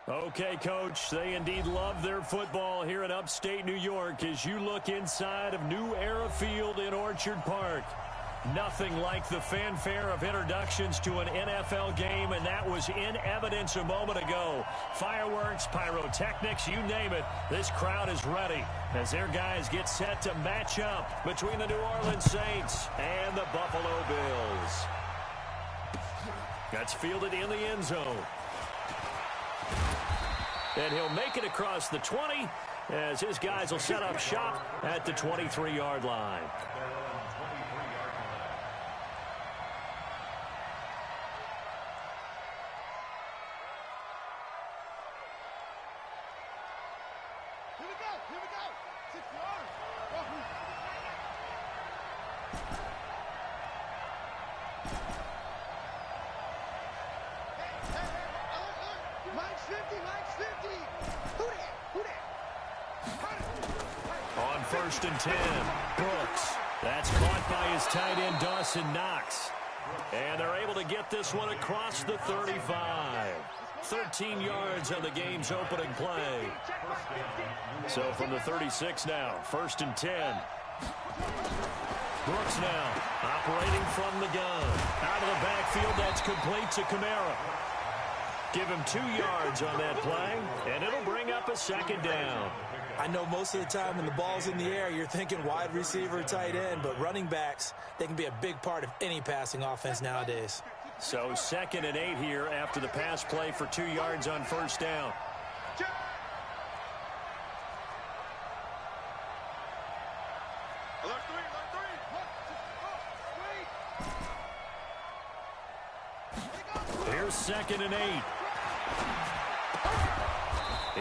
Okay, Coach, they indeed love their football here in upstate New York as you look inside of New Era Field in Orchard Park. Nothing like the fanfare of introductions to an NFL game, and that was in evidence a moment ago. Fireworks, pyrotechnics, you name it. This crowd is ready as their guys get set to match up between the New Orleans Saints and the Buffalo Bills. That's fielded in the end zone. And he'll make it across the 20 as his guys will set up shop at the 23-yard line. On 1st and 10, Brooks. That's caught by his tight end, Dawson Knox. And they're able to get this one across the 35. 13 yards on the game's opening play. So from the 36 now, 1st and 10. Brooks now operating from the gun. Out of the backfield, that's complete to Kamara. Give him 2 yards on that play, and it'll bring up a 2nd down. I know most of the time when the ball's in the air, you're thinking wide receiver, tight end, but running backs, they can be a big part of any passing offense nowadays. So 2nd and 8 here after the pass play for 2 yards on 1st down. Here's 2nd and 8.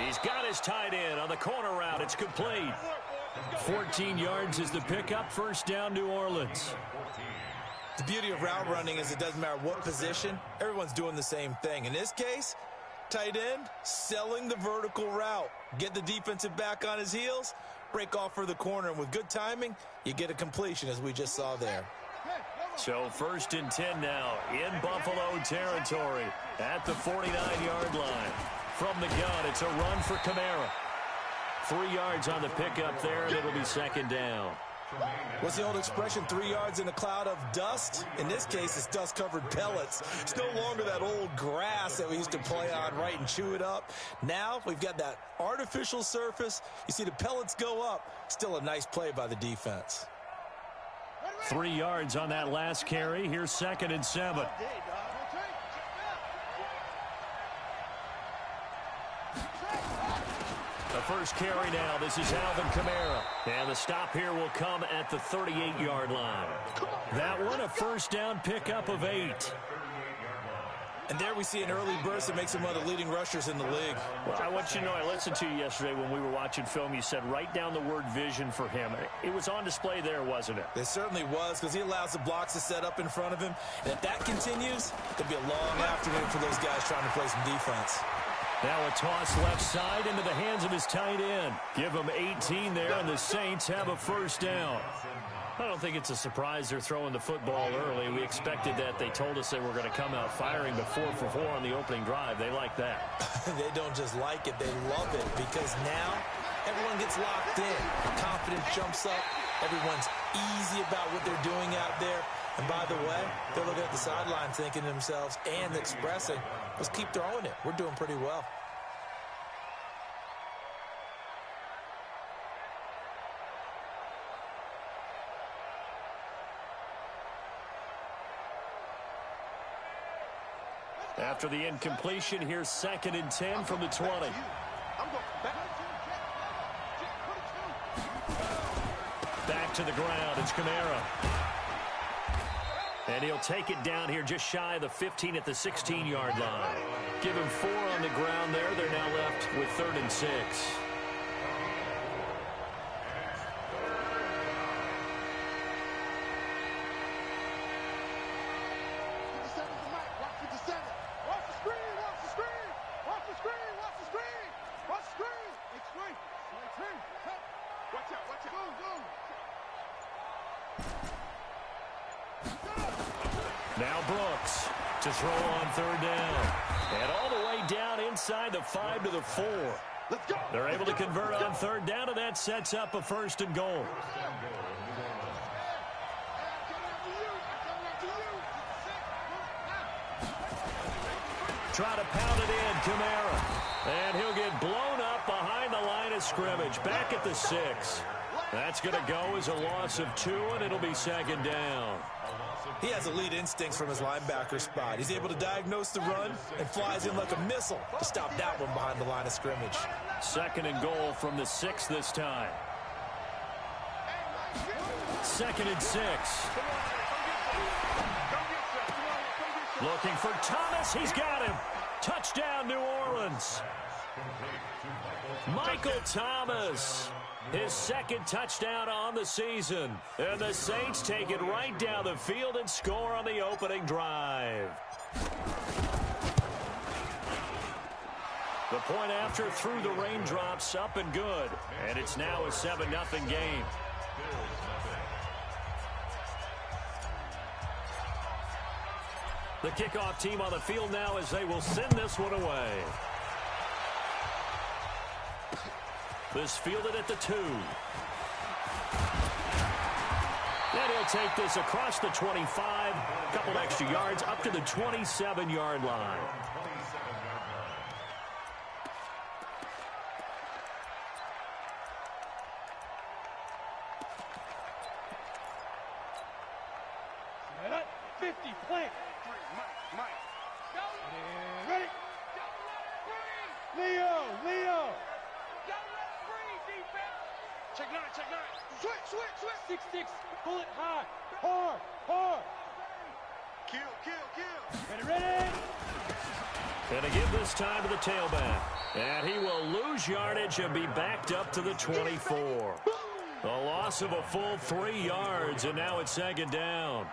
He's got his tight end on the corner route. It's complete. 14 yards is the pickup. 1st down, New Orleans. The beauty of route running is it doesn't matter what position. Everyone's doing the same thing. In this case, tight end, selling the vertical route. Get the defensive back on his heels, break off for the corner. And with good timing, you get a completion, as we just saw there. So 1st and 10 now in Buffalo territory at the 49-yard line. From the gun, it's a run for Kamara. 3 yards on the pickup there, and it'll be 2nd down. What's the old expression, 3 yards in a cloud of dust? In this case, it's dust-covered pellets. It's no longer that old grass that we used to play on, right, and chew it up. Now we've got that artificial surface. You see the pellets go up. Still a nice play by the defense. 3 yards on that last carry. Here's 2nd and 7. The first carry now. This is Alvin Kamara. And the stop here will come at the 38-yard line. That one, a 1st down pickup of 8. And there we see an early burst that makes him one of the leading rushers in the league. Well, I want you to know, I listened to you yesterday when we were watching film. You said write down the word vision for him. It was on display there, wasn't it? It certainly was, because he allows the blocks to set up in front of him. And if that continues, it'll be a long afternoon for those guys trying to play some defense. Now a toss left side into the hands of his tight end. Give him 18 there, and the Saints have a 1st down. I don't think it's a surprise they're throwing the football early. We expected that. They told us they were going to come out firing the 4 for 4 on the opening drive. They like that. They don't just like it, they love it, because now everyone gets locked in. Confidence jumps up. Everyone's easy about what they're doing out there. And by the way, they're looking at the sideline thinking to themselves and expressing, let's keep throwing it. We're doing pretty well. After the incompletion, here's 2nd and 10 from the 20. Back to the ground. It's Kamara. And he'll take it down here just shy of the 15 at the 16-yard line. Give him 4 on the ground there. They're now left with 3rd and 6. Now Brooks to throw on 3rd down. And all the way down inside the 5 to the 4. Let's go. They're able to convert on third down, and that sets up a 1st and goal. Try to pound it in, Kamara. And he'll get blown up behind the line of scrimmage. Back at the 6. That's going to go as a loss of 2, and it'll be 2nd down. He has elite instincts from his linebacker spot. He's able to diagnose the run and flies in like a missile to stop that one behind the line of scrimmage. 2nd and goal from the 6 this time. 2nd and 6. Looking for Thomas. He's got him. Touchdown, New Orleans. Michael Thomas. His 2nd touchdown on the season. And the Saints take it right down the field and score on the opening drive. The point after through the raindrops, up and good. And it's now a 7-0 game. The kickoff team on the field now as they will send this one away. This fielded at the 2. And he'll take this across the 25. A couple extra yards up to the 27-yard line. Set up. 50. Plant. Mike. Ready. Leo. Check 9. Switch. 6. Pull it high. Hard. Kill. Ready. And to give this time to the tailback. And he will lose yardage and be backed up to the 24. A loss of a full 3 yards, and now it's 2nd down.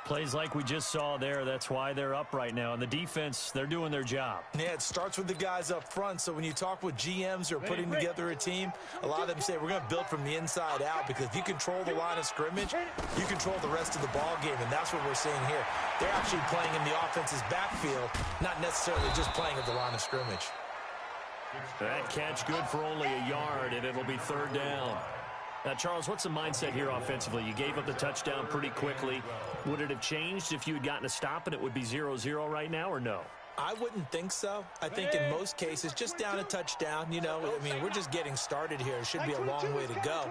Plays like we just saw there. That's why they're up right now. And the defense, they're doing their job. Yeah, it starts with the guys up front. So when you talk with GMs who are putting together a team, a lot of them say we're going to build from the inside out, because if you control the line of scrimmage, you control the rest of the ball game, and that's what we're seeing here. They're actually playing in the offense's backfield, not necessarily just playing at the line of scrimmage. That catch good for only a yard, and it'll be 3rd down. Now, Charles, what's the mindset here offensively? You gave up the touchdown pretty quickly. Would it have changed if you had gotten a stop and it would be 0-0 right now, or no? I wouldn't think so. I think in most cases, just down a touchdown, we're just getting started here. It should be a long way to go.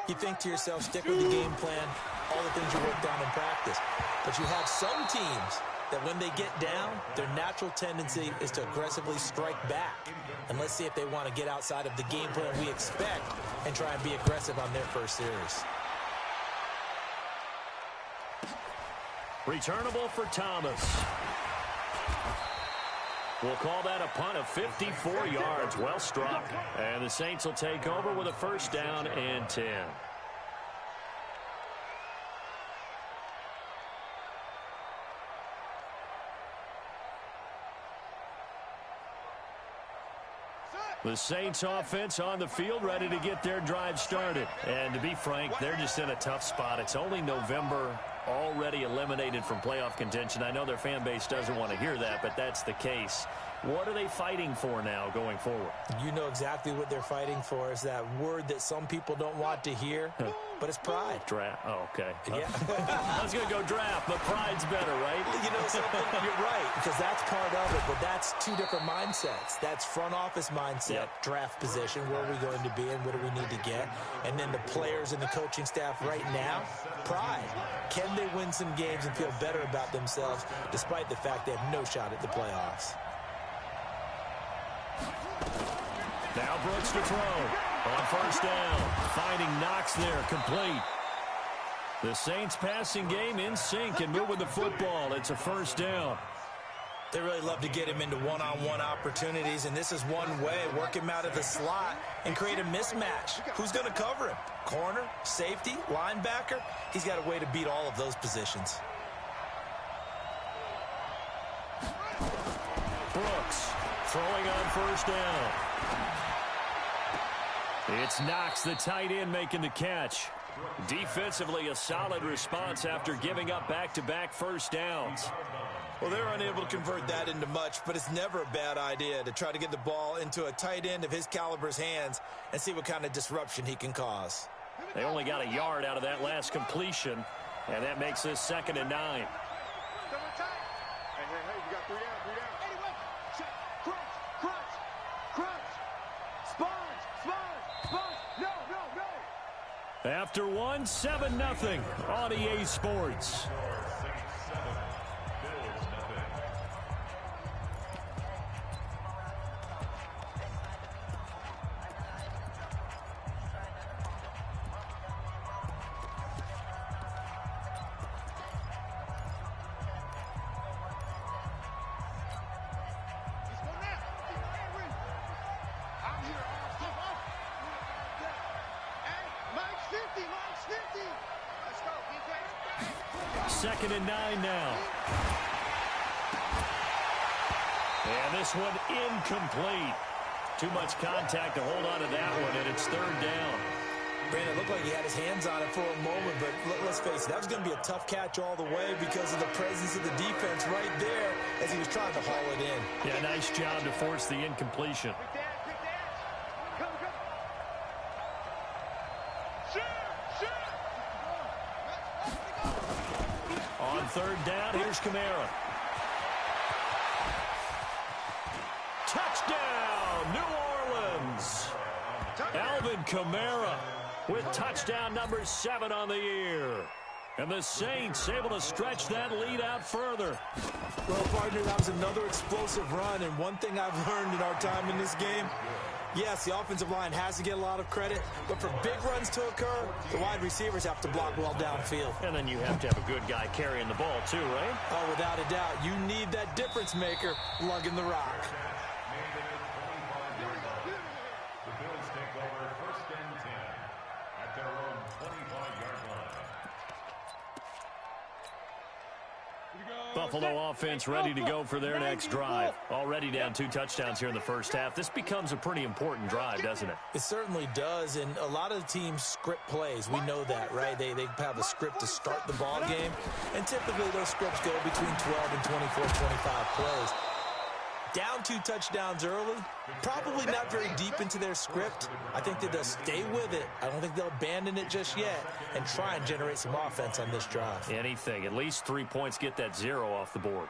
You think to yourself, stick with the game plan, all the things you worked on in practice. But you have some teams that when they get down, their natural tendency is to aggressively strike back. And let's see if they want to get outside of the game plan we expect and try and be aggressive on their first series. Returnable for Thomas. We'll call that a punt of 54 yards. Well struck. And the Saints will take over with a 1st down and 10. The Saints offense on the field, ready to get their drive started. And to be frank, they're just in a tough spot. It's only November, already eliminated from playoff contention. I know their fan base doesn't want to hear that, but that's the case. What are they fighting for now going forward? You know exactly what they're fighting for. Is that word that some people don't want to hear, but it's pride. Draft. Oh, okay. Yeah. I was going to go draft, but pride's better, right? You know something? You're right, because that's part of it, but that's 2 different mindsets. That's front office mindset, draft position, where are we going to be and what do we need to get? And then the players and the coaching staff right now, pride. Can they win some games and feel better about themselves despite the fact they have no shot at the playoffs? Now Brooks to throw on 1st down. Finding Knox there, complete. The Saints passing game in sync and moving the football. It's a 1st down. They really love to get him into one-on-one opportunities, and this is one way. Work him out of the slot and create a mismatch. Who's going to cover him? Corner, safety, linebacker? He's got a way to beat all of those positions. Brooks throwing on 1st down. It's Knox, the tight end, making the catch. Defensively, a solid response after giving up back-to-back 1st downs. Well, they're unable to convert that into much, but it's never a bad idea to try to get the ball into a tight end of his caliber's hands and see what kind of disruption he can cause. They only got a yard out of that last completion, and that makes this 2nd and 9. Hey, you got 3 down. Anyway, check, crunch. Sponge. No. After 1, 7-0 on EA Sports. Second and 9 now. And this one incomplete. Too much contact to hold on to that one, and it's 3rd down. Brandon, it looked like he had his hands on it for a moment, but let's face it, that was going to be a tough catch all the way because of the presence of the defense right there as he was trying to haul it in. Yeah, nice job to force the incompletion. On 3rd down, here's Kamara. Touchdown, New Orleans. Alvin Kamara with touchdown number 7 on the year. And the Saints able to stretch that lead out further. Well, partner, that was another explosive run, and one thing I've learned in our time in this game, yes, the offensive line has to get a lot of credit, but for big runs to occur, the wide receivers have to block well downfield. And then you have to have a good guy carrying the ball too, right? Oh, without a doubt. You need that difference maker lugging the rock. The Bills take over 1st and 10 at their own 25-yard line. Buffalo offense ready to go for their next drive. Already down 2 touchdowns here in the first half. This becomes a pretty important drive, doesn't it? It certainly does, and a lot of the teams script plays. We know that, right? They have a script to start the ball game, and typically those scripts go between 12 and 24, 25 plays. Down 2 touchdowns early, probably not very deep into their script. I think that they'll stay with it. I don't think they'll abandon it just yet and try and generate some offense on this drive. Anything. At least 3 points, get that 0 off the board.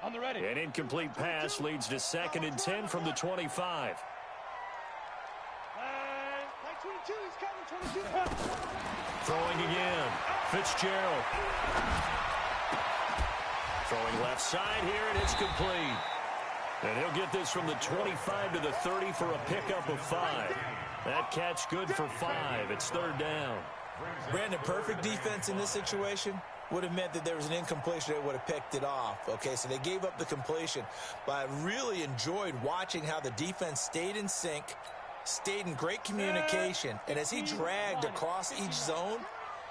On the ready. An incomplete pass leads to 2nd and 10 from the 25. 22, he's coming, 22. Throwing again. Fitzgerald. Throwing left side here, and it's complete. And he'll get this from the 25 to the 30 for a pickup of 5. That catch good for 5. It's 3rd down. Brandon, perfect defense in this situation would have meant that there was an incompletion. They would have picked it off. Okay, so they gave up the completion. But I really enjoyed watching how the defense stayed in sync, stayed in great communication, and as he dragged across each zone,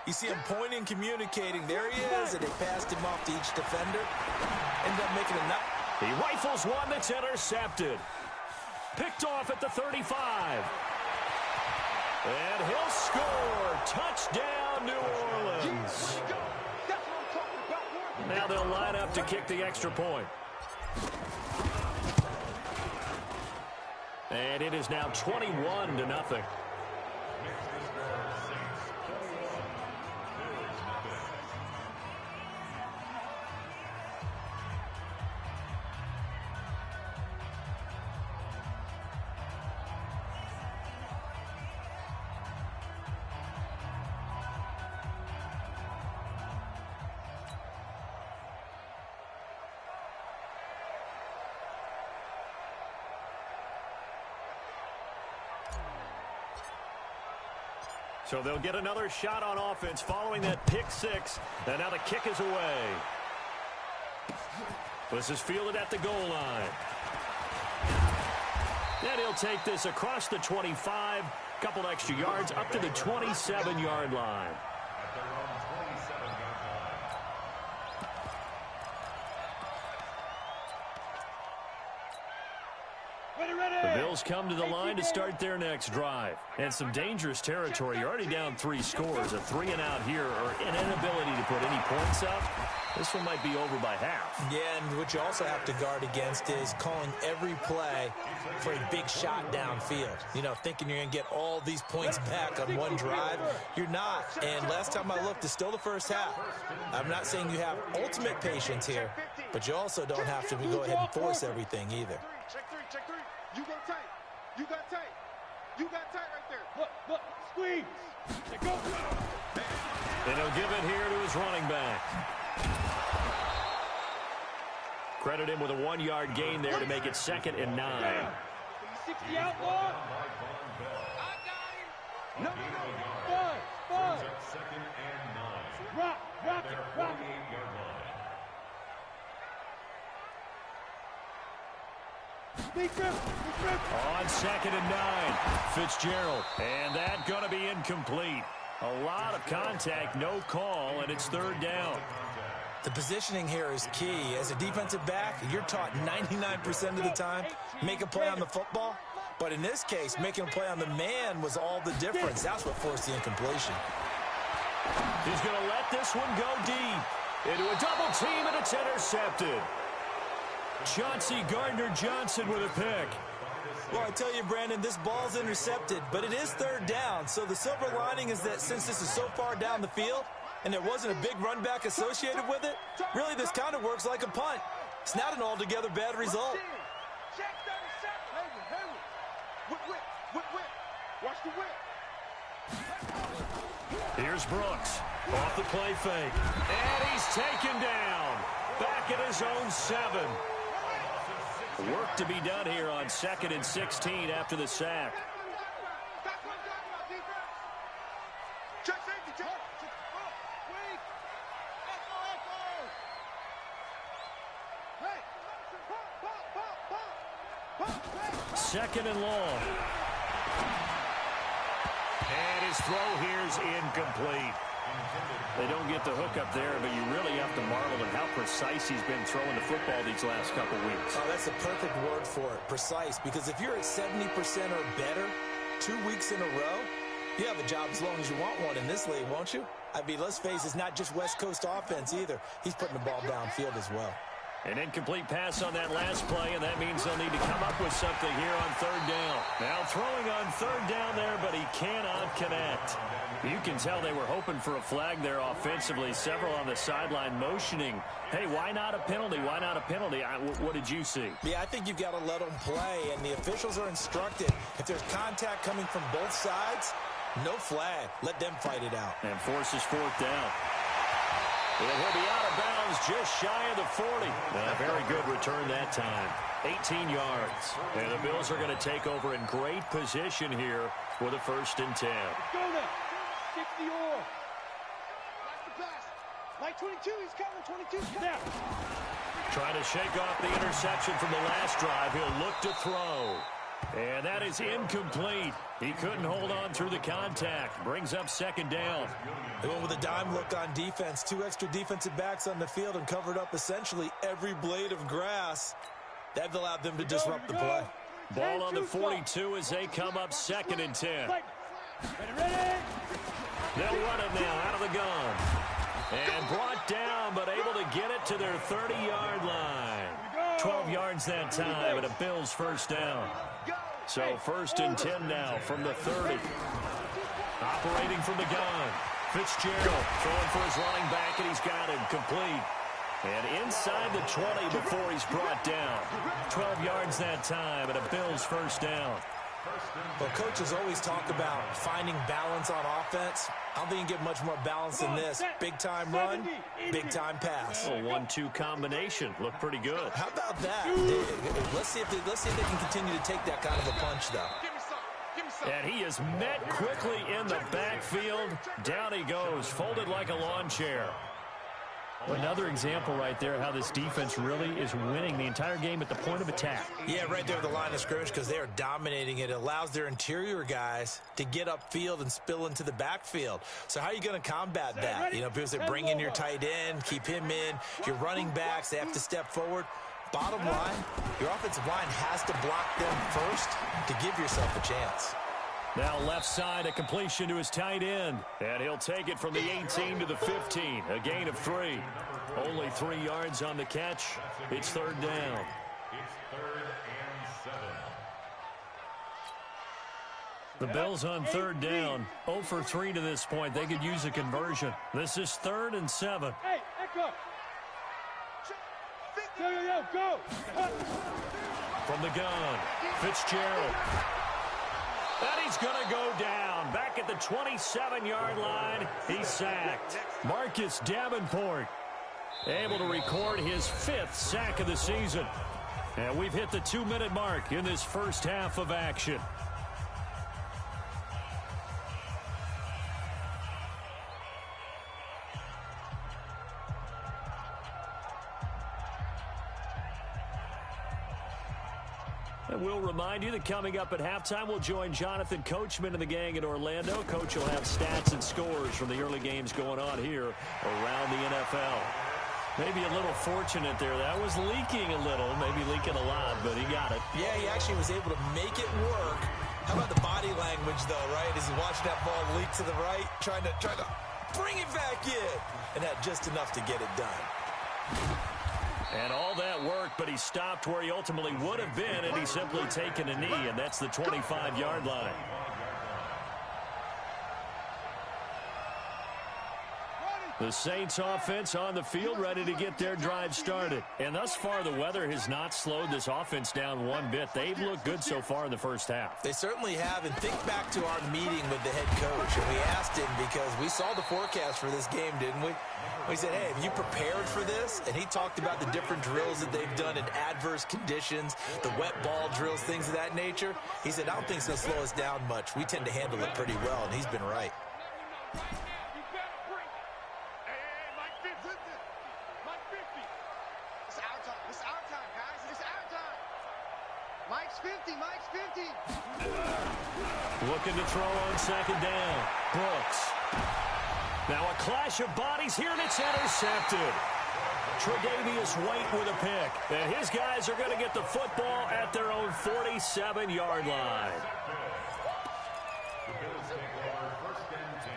you see him pointing, communicating. There he is, and they passed him off to each defender. Ended up making a nut. He rifles one that's intercepted. Picked off at the 35. And he'll score. Touchdown, New Orleans. Now they'll line up to kick the extra point. And it is now 21-0. So they'll get another shot on offense following that pick 6. And now the kick is away. This is fielded at the goal line. And he'll take this across the 25. Couple extra yards up to the 27-yard line. Ready, ready. Bills come to the line to start their next drive. And some dangerous territory. You're already down 3 scores. A 3-and-out here or an inability to put any points up. This one might be over by half. Yeah, and what you also have to guard against is calling every play for a big shot downfield. You know, thinking you're going to get all these points back on one drive. You're not. And last time I looked, it's still the first half. I'm not saying you have ultimate patience here, but you also don't have to go ahead and force everything either. Check three. You go tight. You got tight. You got tight right there. Look. Squeeze. Let go. And he'll give it here to his running back. Credit him with a 1-yard gain there to make it 2nd and 9. 60 out, Lord. I got him. No. Bud. 2nd and 9. Rock it. 48-yard line. On 2nd and 9, Fitzgerald. And that going to be incomplete. A lot of contact, no call, and it's 3rd down. The positioning here is key. As a defensive back, you're taught 99% of the time, make a play on the football. But in this case, making a play on the man was all the difference. That's what forced the incompletion. He's going to let this one go deep. Into a double team, and it's intercepted. Chauncey Gardner-Johnson with a pick. Well, I tell you, Brandon, this ball's intercepted, but it is 3rd down. So the silver lining is that since this is so far down the field, and there wasn't a big run back associated with it, really this kind of works like a punt. It's not an altogether bad result. Check 37. Whip. Watch the whip. Here's Brooks. Off the play fake. And he's taken down. Back at his own 7. Work to be done here on 2nd and 16 after the sack. Check safety. Second and long. And his throw here's incomplete. They don't get the hook up there, but you really have to marvel at how precise he's been throwing the football these last couple weeks. Oh, that's a perfect word for it, precise, because if you're at 70% or better 2 weeks in a row, you have a job as long as you want one in this league, won't you? I mean, let's face it, it's not just West Coast offense either. He's putting the ball downfield as well. An incomplete pass on that last play, and that means they'll need to come up with something here on 3rd down. Now throwing on 3rd down there, but he cannot connect. You can tell they were hoping for a flag there offensively. Several on the sideline motioning, hey, why not a penalty? Why not a penalty? What did you see? Yeah, I think you've got to let them play, and the officials are instructed. If there's contact coming from both sides, no flag. Let them fight it out. And forces 4th down. And he'll be out of bounds just shy of the 40. A very good return that time. 18 yards. And the Bills are going to take over in great position here with a 1st and 10. Go now. 60 or. Watch the pass. Like 22, he's coming. 22's coming. Now. Trying to shake off the interception from the last drive. He'll look to throw. And that is incomplete. He couldn't hold on through the contact. Brings up 2nd down. They went with a dime look on defense. 2 extra defensive backs on the field and covered up essentially every blade of grass. That allowed them to disrupt the play. Ball on the 42 as they come up 2nd and 10. Ready. They'll run it now out of the gun. And brought down, but able to get it to their 30-yard line. 12 yards that time, and a Bills 1st down. So 1st and 10 now from the 30. Operating from the gun. Fitzgerald throwing for his running back, and he's got him complete. And inside the 20 before he's brought down. 12 yards that time, and a Bills 1st down. Well, coaches always talk about finding balance on offense. I don't think you can get much more balance than this. Big-time run, big-time pass. A 1-2 combination. Looked pretty good. How about that? Let's see if they can continue to take that kind of a punch, though. And he is met quickly in the backfield. Down he goes, folded like a lawn chair. Another example right there how this defense really is winning the entire game at the point of attack. Yeah, right there at the line of scrimmage because they are dominating it. It allows their interior guys to get upfield and spill into the backfield. So how are you going to combat that? You know, because they bring in your tight end, keep him in. Your running backs, they have to step forward. Bottom line, your offensive line has to block them first to give yourself a chance. Now left side, a completion to his tight end. And he'll take it from the 18 to the 15. A gain of 3. Only 3 yards on the catch. It's third down. It's 3rd and 7. The Bills on third down. 0 for 3 to this point. They could use a conversion. This is 3rd and 7. Hey, echo. Go. From the gun, Fitzgerald. And he's going to go down. Back at the 27-yard line, he's sacked. Marcus Davenport able to record his 5th sack of the season. And we've hit the 2-minute mark in this first half of action. And we'll remind you that coming up at halftime, we'll join Jonathan Coachman and the gang in Orlando. Coach will have stats and scores from the early games going on here around the NFL. Maybe a little fortunate there. That was leaking a little, maybe leaking a lot, but he got it. Yeah, he actually was able to make it work. How about the body language, though, right? As he watched that ball leak to the right, trying to bring it back in, and had just enough to get it done. And all that work, but he stopped where he ultimately would have been, and he's simply taken a knee, and that's the 25-yard line. The Saints offense on the field, ready to get their drive started. And thus far, the weather has not slowed this offense down one bit. They've looked good so far in the first half. They certainly have. And think back to our meeting with the head coach. And we asked him, because we saw the forecast for this game, didn't we? We said, hey, have you prepared for this? And he talked about the different drills that they've done in adverse conditions, the wet ball drills, things of that nature. He said, I don't think it's going to slow us down much. We tend to handle it pretty well, and he's been right. Looking to throw on second down. Brooks. Now a clash of bodies here, and it's intercepted. Tre'Davious White with a pick. And his guys are going to get the football at their own 47-yard line. The Bills take over 1st and 10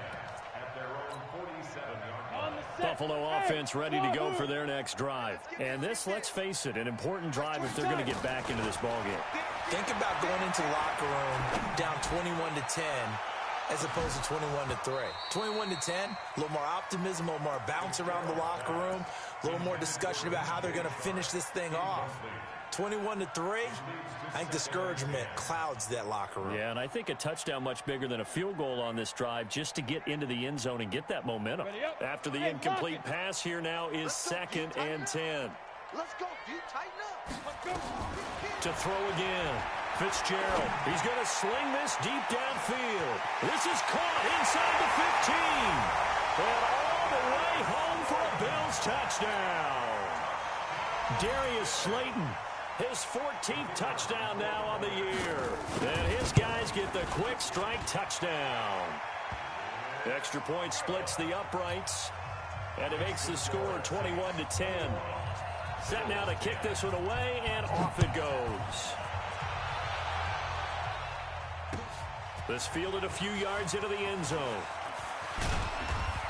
at their own 47-yard line. Buffalo offense ready to go for their next drive. And this, let's face it, an important drive if they're going to get back into this ballgame. Think about going into the locker room down 21-10 as opposed to 21-3. 21-10, a little more optimism, a little more bounce around the locker room, a little more discussion about how they're going to finish this thing off. 21-3, I think discouragement clouds that locker room. Yeah, and I think a touchdown much bigger than a field goal on this drive just to get into the end zone and get that momentum. After the incomplete pass, here now is 2nd and 10. Let's go, dude. Tighten up. Let's go. To throw again. Fitzgerald. He's going to sling this deep downfield. This is caught inside the 15. And all the way home for a Bills touchdown. Darius Slayton, his 14th touchdown now on the year. And his guys get the quick strike touchdown. Extra point splits the uprights. And it makes the score 21-10. Set now to kick this one away, and off it goes. This fielded a few yards into the end zone.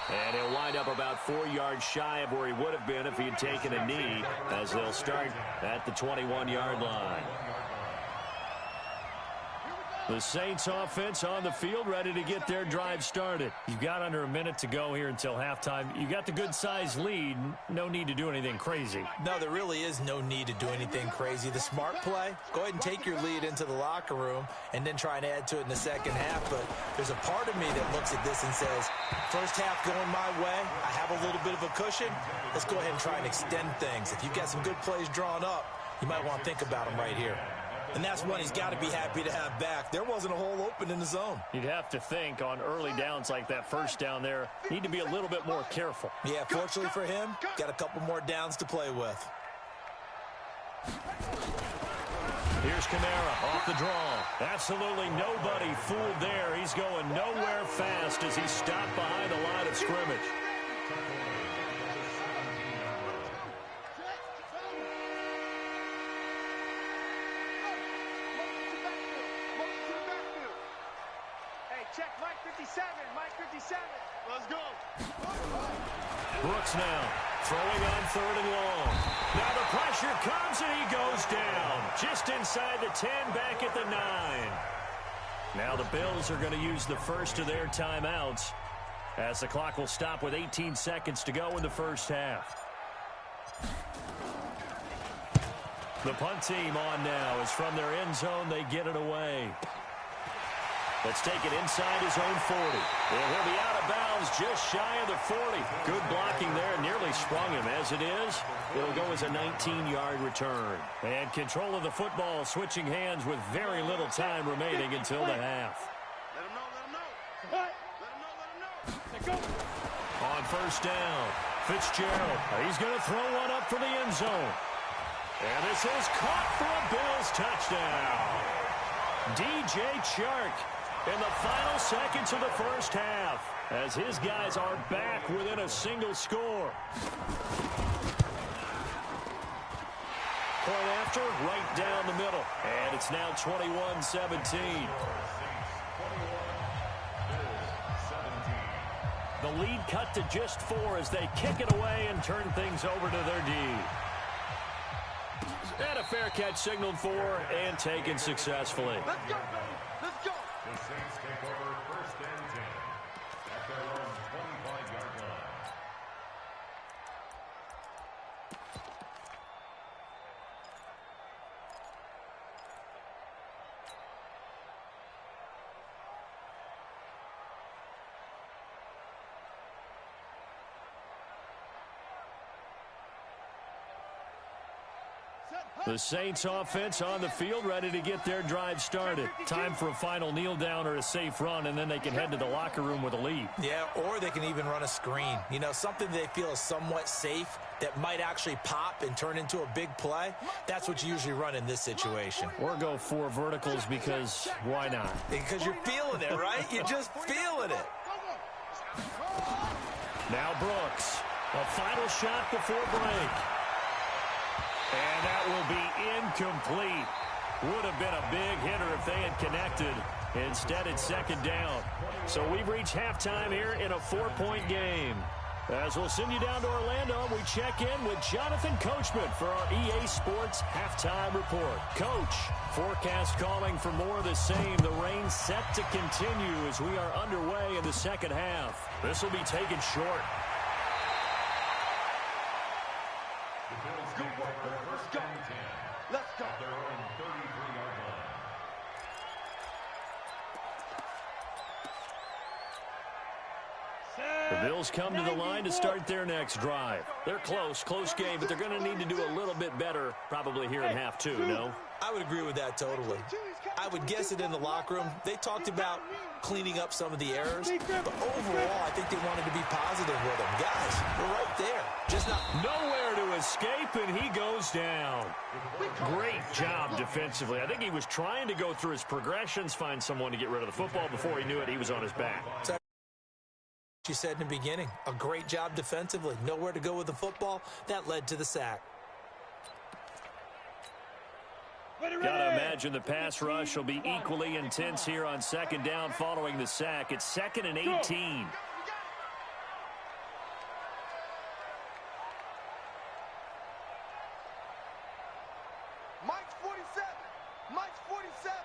And he'll wind up about 4 yards shy of where he would have been if he had taken a knee, as they'll start at the 21-yard line. The Saints offense on the field, ready to get their drive started. You've got under a minute to go here until halftime. You got the good-sized lead. No need to do anything crazy. No, there really is no need to do anything crazy. The smart play, go ahead and take your lead into the locker room and then try and add to it in the second half. But there's a part of me that looks at this and says, first half going my way, I have a little bit of a cushion. Let's go ahead and try and extend things. If you've got some good plays drawn up, you might want to think about them right here. And that's one he's got to be happy to have back. There wasn't a hole open in the zone. You'd have to think on early downs like that first down there, need to be a little bit more careful. Yeah, fortunately for him, got a couple more downs to play with. Here's Kamara off the draw. Absolutely nobody fooled there. He's going nowhere fast as he stopped behind the line of scrimmage. Check, Mike 57. Mike 57. Let's go. Brooks now throwing on 3rd and long. Now the pressure comes and he goes down. Just inside the 10, back at the 9. Now the Bills are going to use the first of their timeouts as the clock will stop with 18 seconds to go in the first half. The punt team on now is from their end zone. They get it away. Let's take it inside his own 40. And he'll be out of bounds just shy of the 40. Good blocking there. Nearly sprung him. As it is, it'll go as a 19-yard return. And control of the football switching hands with very little time remaining until the half. Let him know, let him know. Let him know, let him know. Let's go. On first down, Fitzgerald. He's going to throw one up for the end zone. And this is caught for a Bills touchdown. DJ Chark in the final seconds of the first half as his guys are back within a single score. Point after, right down the middle. And it's now 21-17. The lead cut to just 4 as they kick it away and turn things over to their D. And a fair catch signaled for and taken successfully. Let's go, baby. Let's go. The Saints take over 1st and 10 at their own 25-yard line. The Saints offense on the field, ready to get their drive started. Time for a final kneel down or a safe run, and then they can head to the locker room with a lead. Yeah, or they can even run a screen. You know, something they feel is somewhat safe that might actually pop and turn into a big play. That's what you usually run in this situation. Or go 4 verticals because why not? Because you're feeling it, right? You're just feeling it. Now Brooks, a final shot before break. And that will be incomplete. Would have been a big hitter if they had connected. Instead, it's 2nd down. So we've reached halftime here in a 4-point game. As we'll send you down to Orlando, we check in with Jonathan Coachman for our EA Sports Halftime Report. Coach, forecast calling for more of the same. The rain set to continue as we are underway in the second half. This will be taken short. Let's go. At their own 33-yard line. The Bills come to the line to start their next drive. They're close game, but they're going to need to do a little bit better probably here in half 2, no? I would agree with that totally. I would guess it in the locker room. They talked about cleaning up some of the errors, but overall, I think they wanted to be positive with them. Guys, we're right there. Just not nowhere to escape, and he goes down. Great job defensively. I think he was trying to go through his progressions, find someone to get rid of the football. Before he knew it, he was on his back. you said in the beginning, a great job defensively. Nowhere to go with the football. That led to the sack. Gotta imagine the pass rush will be equally intense here on 2nd down following the sack. It's 2nd and 18. Mike's 47. Mike's 47.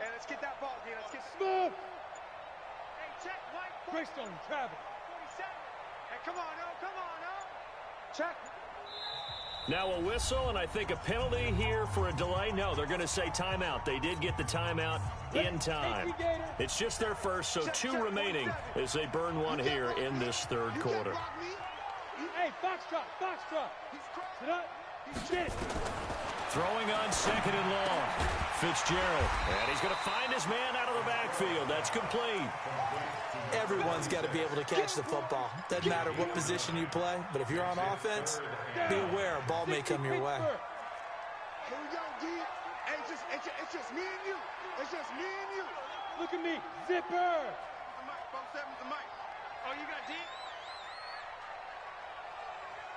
And let's get that ball again. Let's get smooth. Hey, check Mike. Greystone, travel. 47. Hey, come on, no. Come on, no. Check. Now a whistle, and I think a penalty here for a delay. No, they're going to say timeout. They did get the timeout in time. It's just their first, so 2 remaining as they burn one here in this 3rd quarter. Hey, foxtrot. Sit up. Shit. Throwing on 2nd and long. Fitzgerald, and he's going to find his man out of the backfield. That's complete. Everyone's got to be able to catch the football. Doesn't matter what position you play, but if you're on offense, be aware a ball may come your way. Here we go, D. Hey, it's just me and you. It's just me and you. Look at me. Zipper. The mic, 47's the mic. Oh, you got D?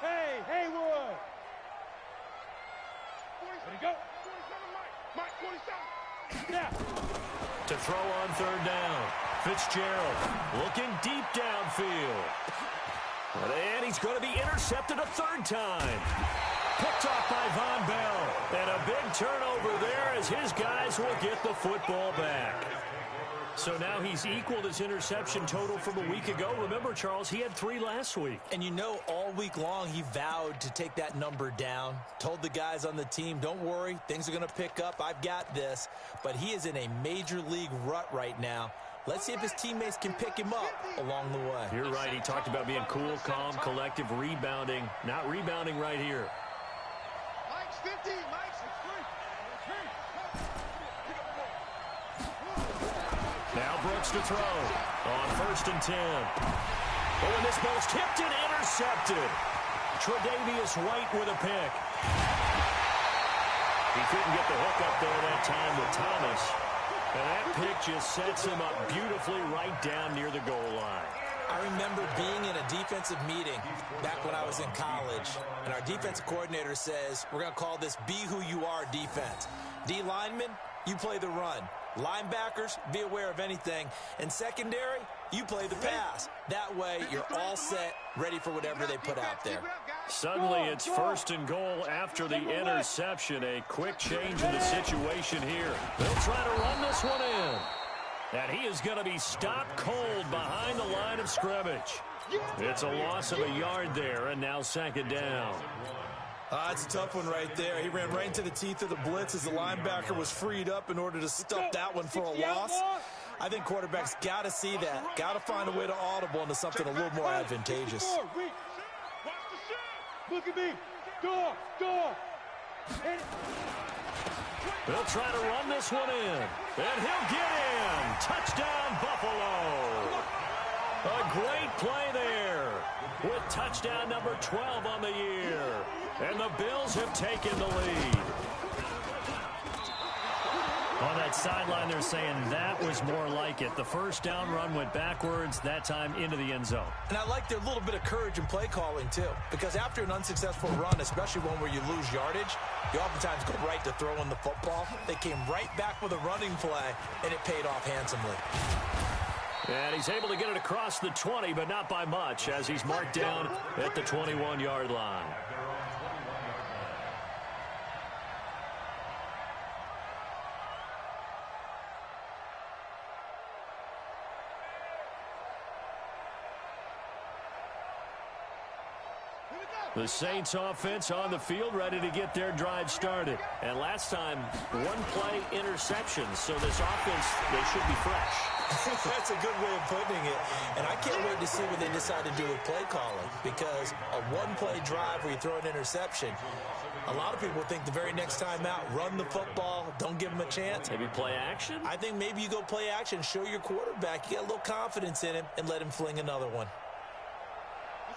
Hey, Haywood. 47. Ready to go. 47 Mike. Mike, 47. Yeah. To throw on third down. Fitzgerald looking deep downfield. And he's going to be intercepted a third time. Picked off by Von Bell. And a big turnover there as his guys will get the football back. So now he's equaled his interception total from a week ago. Remember, Charles, he had 3 last week. And you know, all week long he vowed to take that number down. Told the guys on the team, don't worry, things are going to pick up. I've got this. But he is in a major league rut right now. Let's see if his teammates can pick him up along the way. You're right. He talked about being cool, calm, collective, rebounding. Not rebounding right here. Mike's 50. Mike's 3. Now Brooks to throw on 1st and 10. Oh, and this ball's tipped and intercepted. Tre'Davious White with a pick. He couldn't get the hook up there that time with Thomas. And that pick just sets him up beautifully right down near the goal line. I remember being in a defensive meeting back when I was in college, and our defensive coordinator says, we're going to call this Be Who You Are defense. D linemen, you play the run. Linebackers, be aware of anything. And secondary, you play the pass. That way, you're all set, ready for whatever they put out there. Suddenly, it's 1st and goal after the interception. A quick change in the situation here. They'll try to run this one in. And he is going to be stopped cold behind the line of scrimmage. It's a loss of a yard there, and now 2nd down. It's a tough one right there. He ran right into the teeth of the blitz as the linebacker was freed up in order to stuff that one for a loss. I think quarterbacks got to see that. Got to find a way to audible into something a little more advantageous. Look at me. Door. They'll try to run this one in. And he'll get in. Touchdown, Buffalo. A great play there with touchdown number 12 on the year. And the Bills have taken the lead. On that sideline, they're saying that was more like it. The 1st down run went backwards, that time into the end zone. And I like their little bit of courage in play calling, too. Because after an unsuccessful run, especially one where you lose yardage, you oftentimes go right to throwing the football. They came right back with a running play, and it paid off handsomely. And he's able to get it across the 20, but not by much, as he's marked down at the 21-yard line. The Saints offense on the field, ready to get their drive started. And last time, 1-play interception. So this offense, they should be fresh. That's a good way of putting it. And I can't wait to see what they decide to do with play calling. Because a 1-play drive where you throw an interception, a lot of people think the very next time out, run the football, don't give them a chance. Maybe play action? I think maybe you go play action, show your quarterback, you got a little confidence in him, and let him fling another one.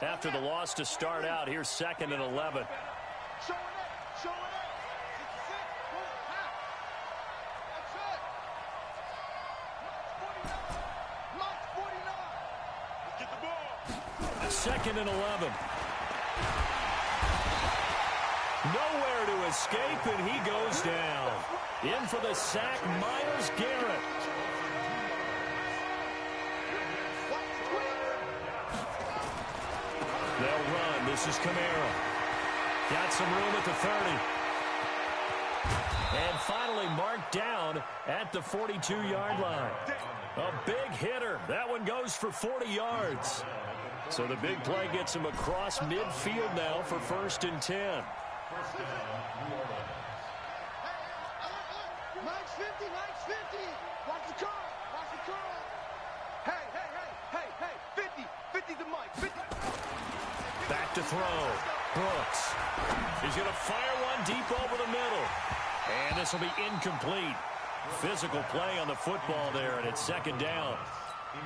After the loss to start out, here's 2nd and 11. Show it up. 66. Half. That's it. Mike's 49. Let's get the ball. 2nd and 11. Nowhere to escape, and he goes down. In for the sack, Myles Garrett. They'll run. This is Kamara. Got some room at the 30. And finally marked down at the 42-yard line. A big hitter. That one goes for 40 yards. So the big play gets him across midfield now for 1st and 10. Mike's 50. Mike's 50. Watch the curl. Watch the curl. Hey. 50. 50 to Mike. 50. Back to throw. Brooks. He's going to fire one deep over the middle. And this will be incomplete. Physical play on the football there, and it's 2nd down.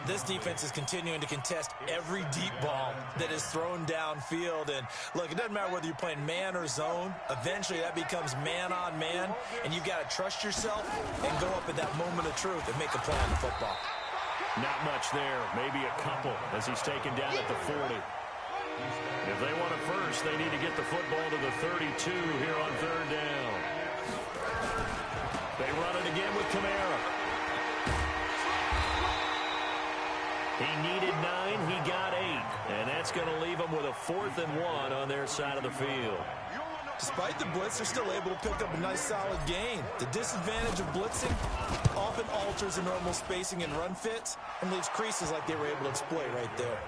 This defense is continuing to contest every deep ball that is thrown downfield. And look, it doesn't matter whether you're playing man or zone. Eventually, that becomes man on man. And you've got to trust yourself and go up at that moment of truth and make a play on the football. Not much there. Maybe a couple as he's taken down at the 40. If they want it first, they need to get the football to the 32 here on 3rd down. They run it again with Kamara. He needed 9, he got 8. And that's going to leave them with a 4th and 1 on their side of the field. Despite the blitz, they're still able to pick up a nice, solid gain. The disadvantage of blitzing often alters the normal spacing and run fits and leaves creases like they were able to exploit right there.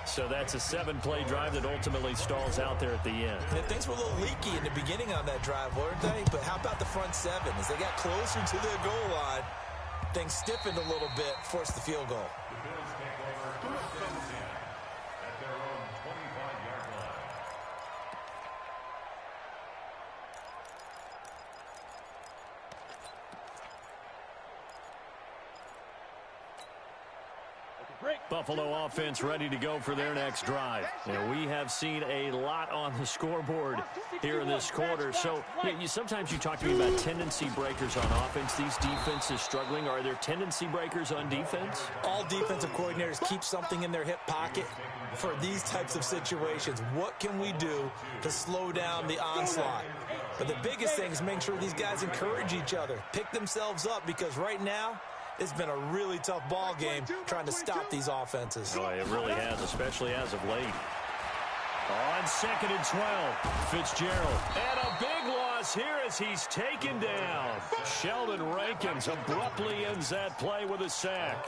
So that's a 7-play drive that ultimately stalls out there at the end. And things were a little leaky in the beginning on that drive, weren't they? But how about the front 7? As they got closer to their goal line, things stiffened a little bit, forced the field goal. The Bills take over 1st and 10 at their own 25-yard line. Buffalo offense ready to go for their next drive. And we have seen a lot on the scoreboard here in this quarter. So sometimes you talk to me about tendency breakers on offense. These defenses struggling. Are there tendency breakers on defense? All defensive coordinators keep something in their hip pocket for these types of situations. What can we do to slow down the onslaught? But the biggest thing is making sure these guys encourage each other, pick themselves up, because right now, it's been a really tough ball game trying to stop these offenses. Oh, it really has, especially as of late. On 2nd and 12, Fitzgerald. And a big loss here as he's taken down. Sheldon Rankins abruptly ends that play with a sack.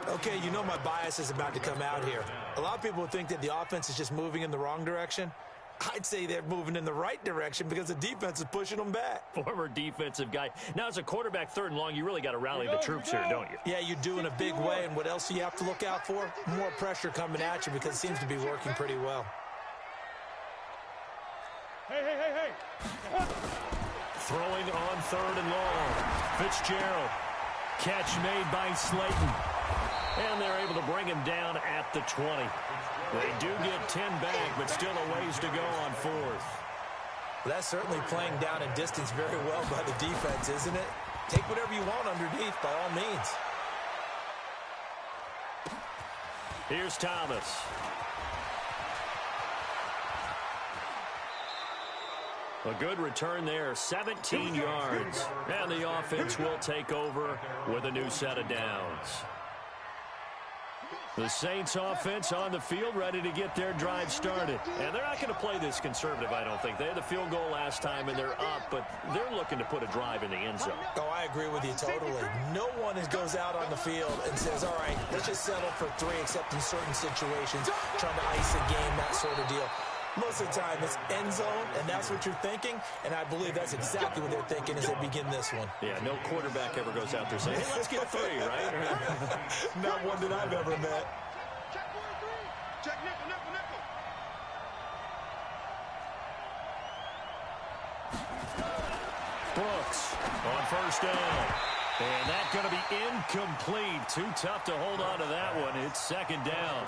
Okay, you know my bias is about to come out here. A lot of people think that the offense is just moving in the wrong direction. I'd say they're moving in the right direction because the defense is pushing them back. Former defensive guy. Now, as a quarterback, 3rd and long, you really got to rally the troops here, don't you? Yeah, you do in a big way. And what else do you have to look out for? More pressure coming at you because it seems to be working pretty well. Hey. Throwing on 3rd and long. Fitzgerald. Catch made by Slayton. And they're able to bring him down at the 20. They do get 10 back, but still a ways to go on 4th. Well, that's certainly playing down in distance very well by the defense, isn't it? Take whatever you want underneath, by all means. Here's Thomas. A good return there, 17 yards. And the offense will take over with a new set of downs. The Saints offense on the field ready to get their drive started. And they're not going to play this conservative, I don't think. They had the field goal last time, and they're up, but they're looking to put a drive in the end zone. Oh, I agree with you totally. No one goes out on the field and says, all right, let's just settle for 3, except in certain situations, trying to ice a game, that sort of deal. Most of the time, it's end zone, and that's what you're thinking, and I believe that's exactly what they're thinking as they begin this one. Yeah, no quarterback ever goes out there saying, hey, let's get 3, right? Not one that I've ever met. Check 1-3. Check nickel. Brooks on 1st down. And that's going to be incomplete. Too tough to hold on to that one. It's 2nd down.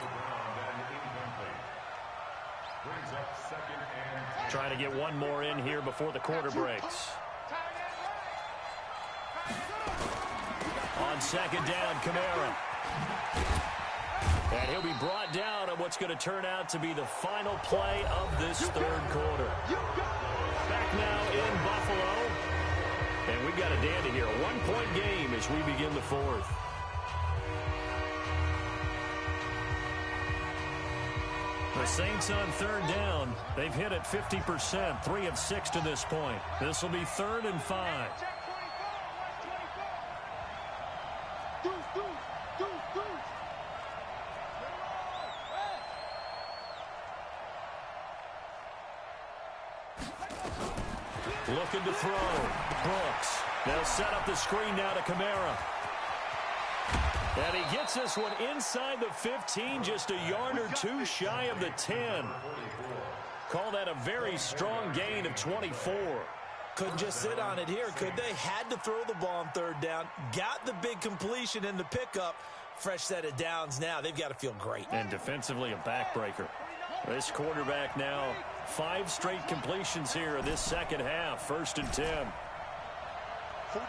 Trying to get one more in here before the quarter breaks. On 2nd down, Kamara. And he'll be brought down on what's going to turn out to be the final play of this 3rd quarter. Back now in Buffalo. And we've got a dandy here. A 1-point game as we begin the 4th. The Saints on 3rd down. They've hit it 50%, 3 of 6 to this point. This will be 3rd and 5. Looking to throw. Brooks. They'll set up the screen now to Kamara. And he gets this one inside the 15, just a yard or 2 shy of the 10. Call that a very strong gain of 24. Couldn't just sit on it here, could they? Had to throw the ball on 3rd down. Got the big completion in the pickup. Fresh set of downs now. They've got to feel great. And defensively, a backbreaker. This quarterback now, 5 straight completions here in this 2nd half. 1st and 10. 49,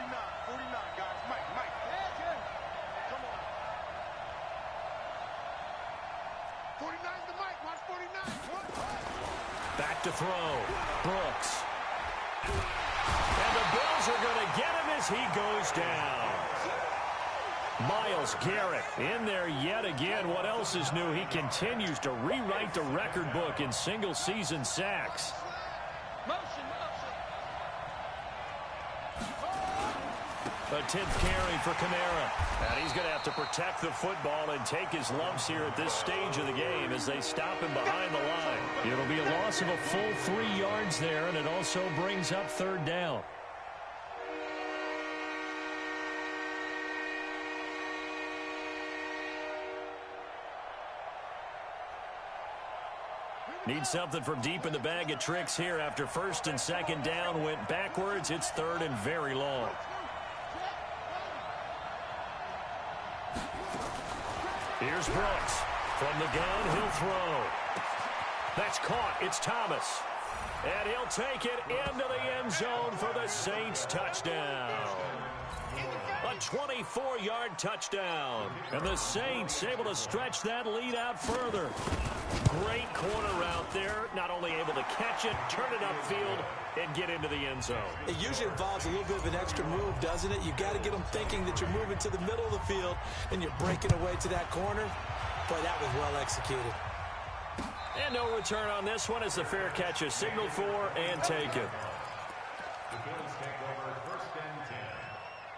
guys. Mike. Come on. 49's the Mike. Watch 49. Back to throw. Brooks. And the Bills are going to get him as he goes down. Myles Garrett in there yet again. What else is new? He continues to rewrite the record book in single-season sacks. A 10th carry for Kamara. And he's going to have to protect the football and take his lumps here at this stage of the game as they stop him behind the line. It'll be a loss of a full 3 yards there, and it also brings up 3rd down. Need something from deep in the bag of tricks here after 1st and 2nd down went backwards. It's 3rd and very long. Here's Brooks. From the gun, he'll throw. That's caught. It's Thomas. And he'll take it into the end zone for the Saints touchdown. A 24-yard touchdown. And the Saints able to stretch that lead out further. Great corner out there. Not only able to catch it, turn it upfield, and get into the end zone. It usually involves a little bit of an extra move, doesn't it? You got to get them thinking that you're moving to the middle of the field and you're breaking away to that corner. Boy, that was well executed. And no return on this one as the fair catch is signaled for and taken. The Bills take over 1st and 10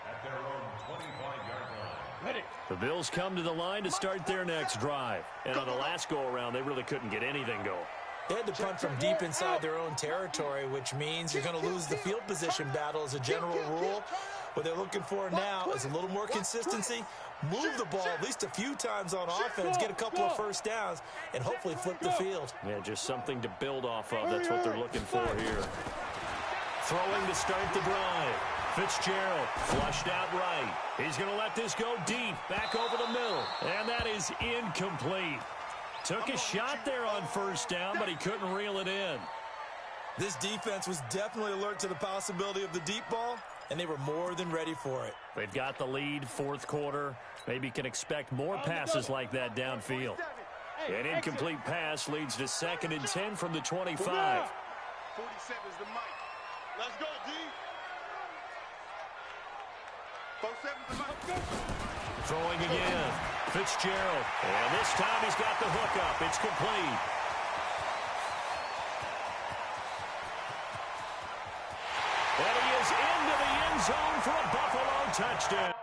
at their own 25-yard line. Ready. The Bills come to the line to start their next drive. And on the last go-around, they really couldn't get anything going. They had to punt from deep inside their own territory, which means you're going to lose the field position battle as a general rule. What they're looking for now is a little more consistency, move the ball at least a few times on offense, get a couple of 1st downs, and hopefully flip the field. Yeah, just something to build off of. That's what they're looking for here. Throwing to start the drive. Fitzgerald flushed out right. He's going to let this go deep, back over the middle. And that is incomplete. Took a shot there on 1st down, but he couldn't reel it in. This defense was definitely alert to the possibility of the deep ball, and they were more than ready for it. They've got the lead, 4th quarter. Maybe can expect more passes like that downfield. An incomplete pass leads to 2nd and 10 from the 25. 47 is the mic. Let's go, D. 47 is the mic. Throwing again. Fitzgerald. And this time he's got the hook up. It's complete. And he is into the end zone for a Buffalo touchdown.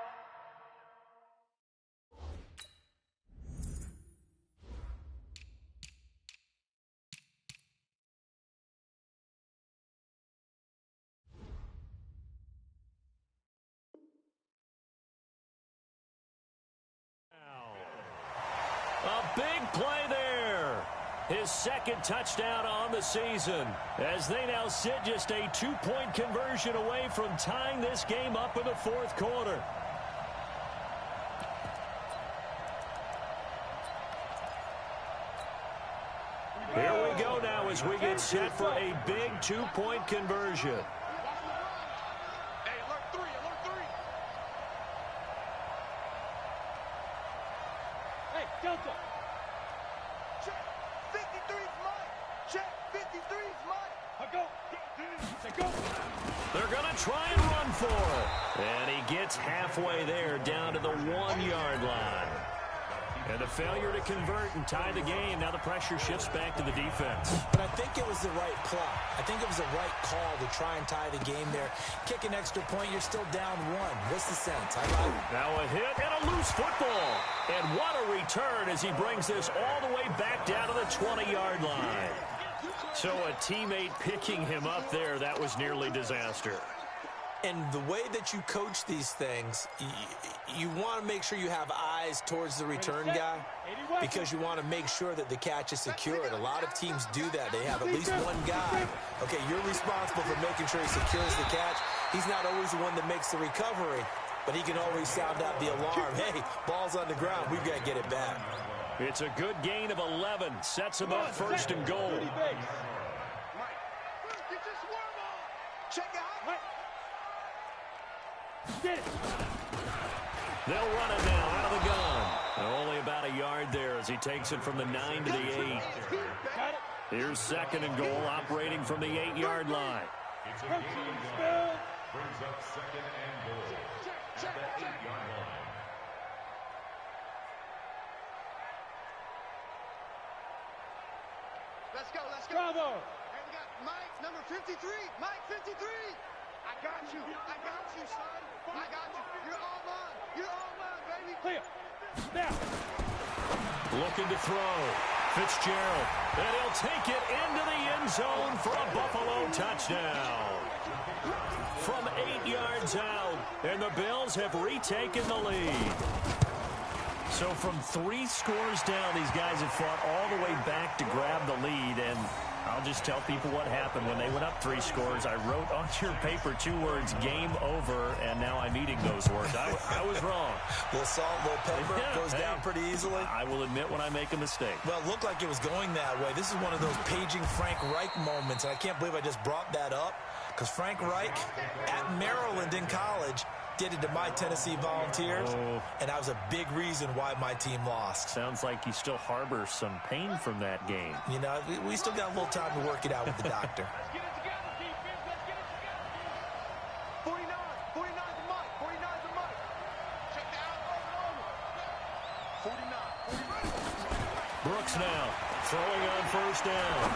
A big play there. His 2nd touchdown on the season as they now sit just a 2-point conversion away from tying this game up in the 4th quarter. Here we go now as we get set for a big 2-point conversion. Hey, alert 3, alert 3. Hey, Delta. Check. 53's mine. Check. 53's mine. I go. Say go. They're going to try and run for it. And he gets halfway there down to the 1-yard line. And a failure to convert and tie the game. Now the pressure shifts back to the defense. But I think it was the right play. I think it was the right call to try and tie the game there. Kick an extra point, you're still down 1. What's the sense? I like it. Now a hit and a loose football. And what a return as he brings this all the way back down to the 20-yard line. So a teammate picking him up there, that was nearly disaster. And the way that you coach these things, you want to make sure you have eyes towards the return guy because you want to make sure that the catch is secured. A lot of teams do that. They have at least one guy. Okay, you're responsible for making sure he secures the catch. He's not always the one that makes the recovery, but he can always sound out the alarm. Hey, ball's on the ground. We've got to get it back. It's a good gain of 11. Sets him up 1st and goal. Mike, get your swarm on. Check it out. Get it. They'll run it now out of the gun. Only about a yard there as he takes it from the 9 to the 8. Got it. Here's 2nd and goal operating from the 8-yard line. It's a gain of 1. Brings up second and goal at the 8-yard line. Let's go, let's go. Bravo. And we got Mike, number 53. Mike, 53. I got you, son. I got you. You're all mine. You're all mine, baby. Clear. Now. Looking to throw. Fitzgerald. And he'll take it into the end zone for a Buffalo touchdown. From 8 yards out, and the Bills have retaken the lead. So from 3 scores down, these guys have fought all the way back to grab the lead, and I'll just tell people what happened. When they went up 3 scores, I wrote on your paper 2 words, game over, and now I'm eating those words. I was wrong. Little salt, little pepper, goes down pretty easily. I will admit when I make a mistake. Well, it looked like it was going that way. This is one of those paging Frank Reich moments, and I can't believe I just brought that up, because Frank Reich at Maryland in college did it to my Tennessee Volunteers, and that was a big reason why my team lost. Sounds like you still harbor some pain from that game. You know, we still got a little time to work it out with the doctor. Let's get it together, defense. Let's get it together. 49. 49 to Mike. 49 to Mike. Check down. Over. 49. Brooks now throwing on first down.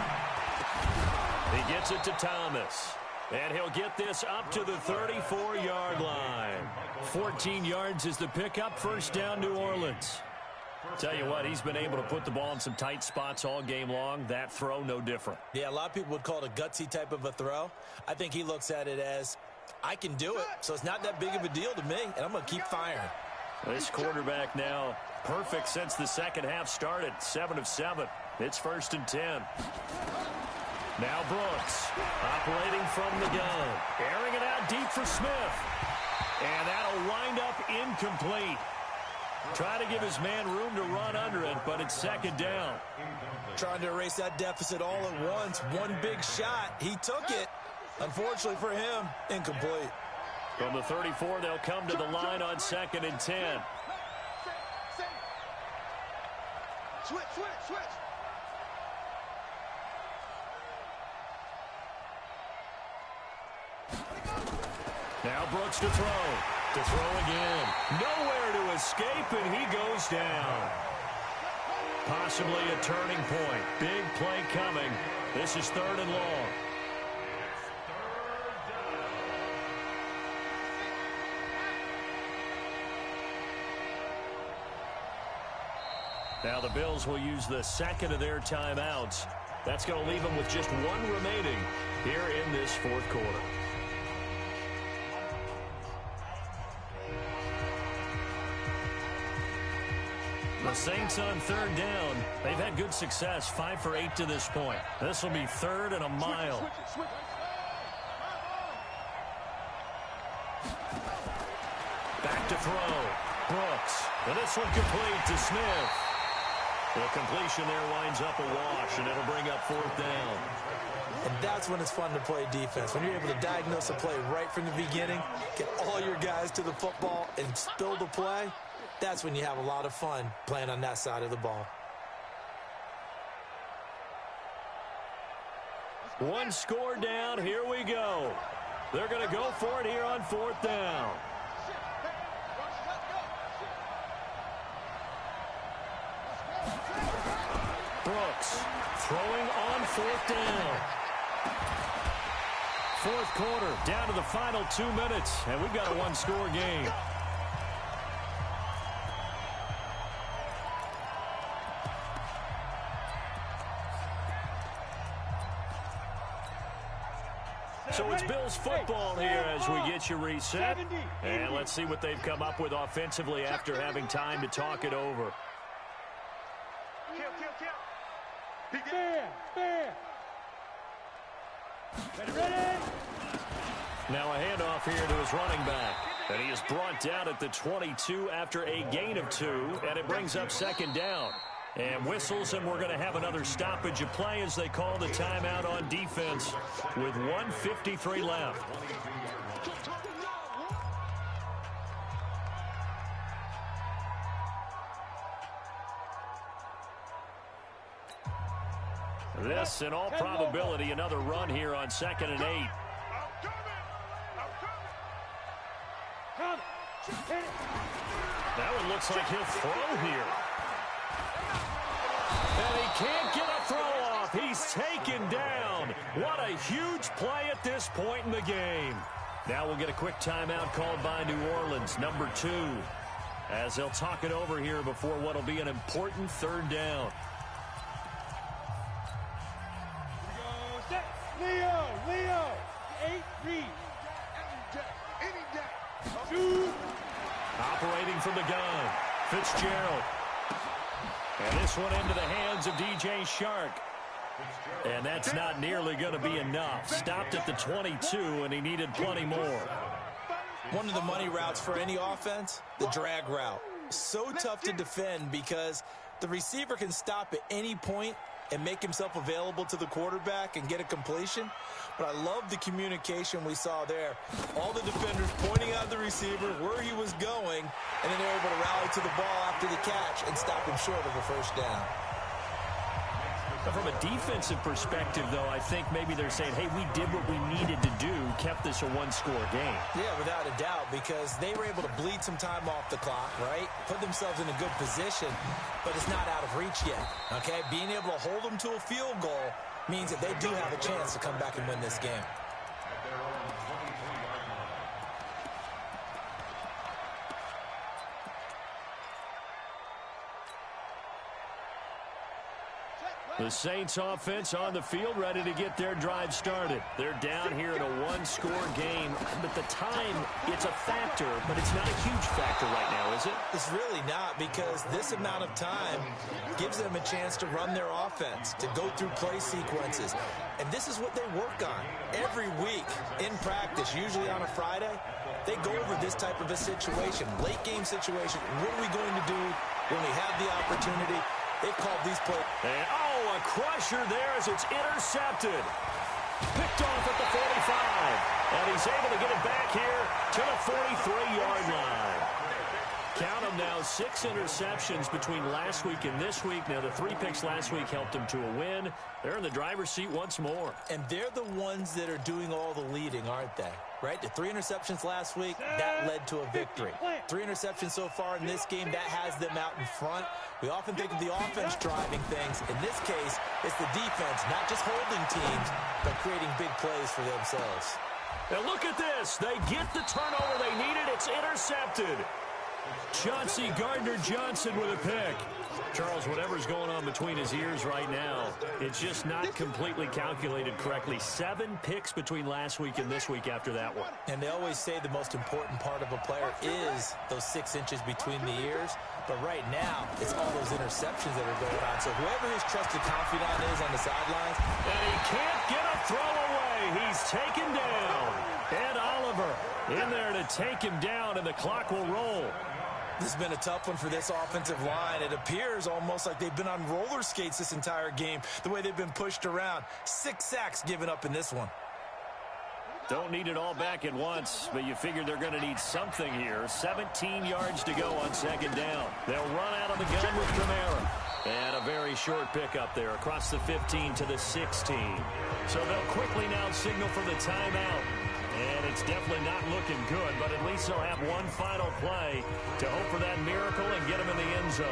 He gets it to Thomas. And he'll get this up to the 34-yard line. 14 yards is the pickup. First down, New Orleans. Tell you what, he's been able to put the ball in some tight spots all game long. That throw, no different. Yeah, a lot of people would call it a gutsy type of a throw. I think he looks at it as, I can do it, so it's not that big of a deal to me, and I'm going to keep firing. This quarterback now perfect since the second half started. 7 of 7. It's 1st and 10. Now Brooks operating from the gun. Airing it out deep for Smith. And that'll wind up incomplete. Try to give his man room to run under it, but it's 2nd down. Trying to erase that deficit all at once. One big shot. He took it. Unfortunately for him, incomplete. From the 34, they'll come to the line on 2nd and 10. Switch. Now Brooks to throw. To throw again. Nowhere to escape, and he goes down. Possibly a turning point. Big play coming. This is 3rd and long. Now the Bills will use the 2nd of their timeouts. That's going to leave them with just 1 remaining here in this 4th quarter. The Saints on 3rd down. They've had good success, 5 for 8 to this point. This will be 3rd and a mile. Back to throw. Brooks. And this one complete to Smith. The completion there winds up a wash, and it'll bring up 4th down. And that's when it's fun to play defense. When you're able to diagnose a play right from the beginning, get all your guys to the football, and spill the play, that's when you have a lot of fun playing on that side of the ball. 1 score down. Here we go. They're going to go for it here on 4th down. Brooks throwing on 4th down. 4th quarter, down to the final 2 minutes, and we've got a 1-score game. So it's Bills football here as we get you reset. And let's see what they've come up with offensively after having time to talk it over. Fair. Ready? Now a handoff here to his running back. And he is brought down at the 22 after a gain of 2. And it brings up 2nd down. And whistles, and we're going to have another stoppage of play as they call the timeout on defense with 1:53 left. This, in all probability, another run here on 2nd and 8. looks like he'll throw here. And he can't get a throw off. He's taken down. What a huge play at this point in the game. Now we'll get a quick timeout called by New Orleans, number 2, as they'll talk it over here before what will be an important third down. Leo, 8 read. Any day. Shoot. Operating from the gun, Fitzgerald. And this one into the hands of DJ Shark. And that's not nearly going to be enough. Stopped at the 22, and he needed plenty more. One of the money routes for any offense, the drag route. So tough to defend because the receiver can stop at any point and make himself available to the quarterback and get a completion. But I love the communication we saw there. All the defenders pointing out the receiver, where he was going, and then they were able to rally to the ball after the catch and stop him short of a first down. From a defensive perspective, though, I think maybe they're saying, hey, we did what we needed to do, kept this a one-score game. Yeah, without a doubt, because they were able to bleed some time off the clock, right? Put themselves in a good position, but it's not out of reach yet, okay? Being able to hold them to a field goal means that they do have a chance to come back and win this game. The Saints offense on the field, ready to get their drive started. They're down here in a one-score game, but the time, it's a factor, but it's not a huge factor right now, is it? It's really not, because this amount of time gives them a chance to run their offense, to go through play sequences. And this is what they work on every week in practice, usually on a Friday. They go over this type of a situation, late game situation. What are we going to do when we have the opportunity? They've called these plays. And, a crusher there as it's intercepted. Picked off at the 45. And he's able to get it back here to the 43-yard line. Count them now, 6 interceptions between last week and this week. Now, the 3 picks last week helped them to a win. They're in the driver's seat once more. And they're the ones that are doing all the leading, aren't they? Right? The 3 interceptions last week, that led to a victory. 3 interceptions so far in this game, that has them out in front. We often think of the offense driving things. In this case, it's the defense, not just holding teams, but creating big plays for themselves. Now look at this. They get the turnover they needed. It's intercepted. Chauncey Gardner-Johnson with a pick. Charles, whatever's going on between his ears right now, it's just not completely calculated correctly. 7 picks between last week and this week after that one. And they always say the most important part of a player is those 6 inches between the ears. But right now, it's all those interceptions that are going on. So whoever his trusted confidant is on the sidelines. And he can't get a throw away. He's taken down. Ed Oliver in there to take him down, and the clock will roll. This has been a tough one for this offensive line. It appears almost like they've been on roller skates this entire game, the way they've been pushed around. 6 sacks given up in this one. Don't need it all back at once, but you figure they're going to need something here. 17 yards to go on second down. They'll run out of the gun with Kamara. And a very short pickup there across the 15 to the 16. So they'll quickly now signal for the timeout. And it's definitely not looking good, but at least they'll have one final play to hope for that miracle and get them in the end zone.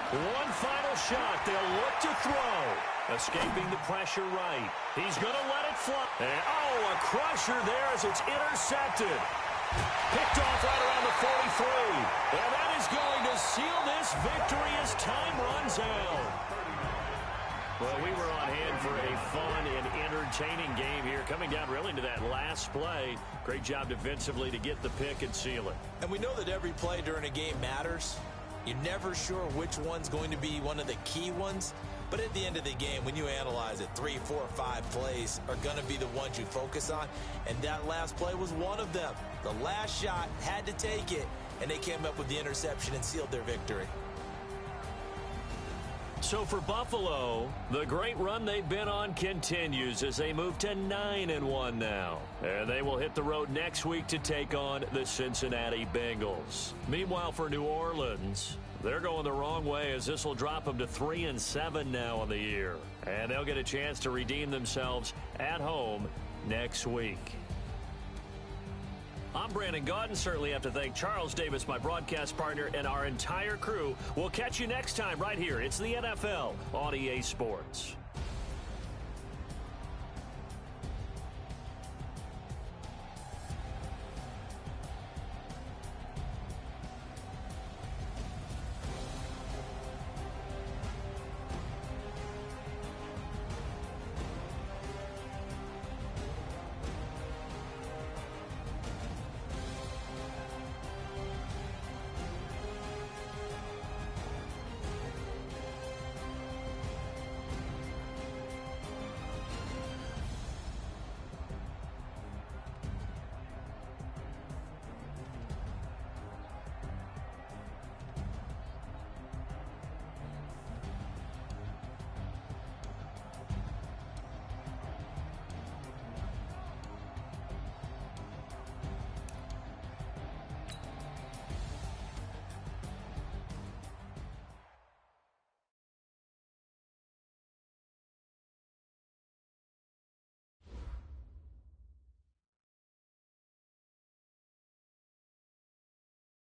One final shot. They'll look to throw. Escaping the pressure right. He's going to let it fly. And, a crusher there as it's intercepted. Picked off right around the 43. And that is going to seal this victory as time runs out. Well, we were on hand for a fun and entertaining game here. Coming down really to that last play. Great job defensively to get the pick and seal it. And we know that every play during a game matters. You're never sure which one's going to be one of the key ones. But at the end of the game, when you analyze it, 3, 4, 5 plays are going to be the ones you focus on. And that last play was one of them. The last shot had to take it, and they came up with the interception and sealed their victory. So for Buffalo, the great run they've been on continues as they move to 9-1 now. And they will hit the road next week to take on the Cincinnati Bengals. Meanwhile, for New Orleans, they're going the wrong way as this will drop them to 3-7 now on the year. And they'll get a chance to redeem themselves at home next week. I'm Brandon Gaudin. Certainly have to thank Charles Davis, my broadcast partner, and our entire crew. We'll catch you next time right here. It's the NFL on EA Sports.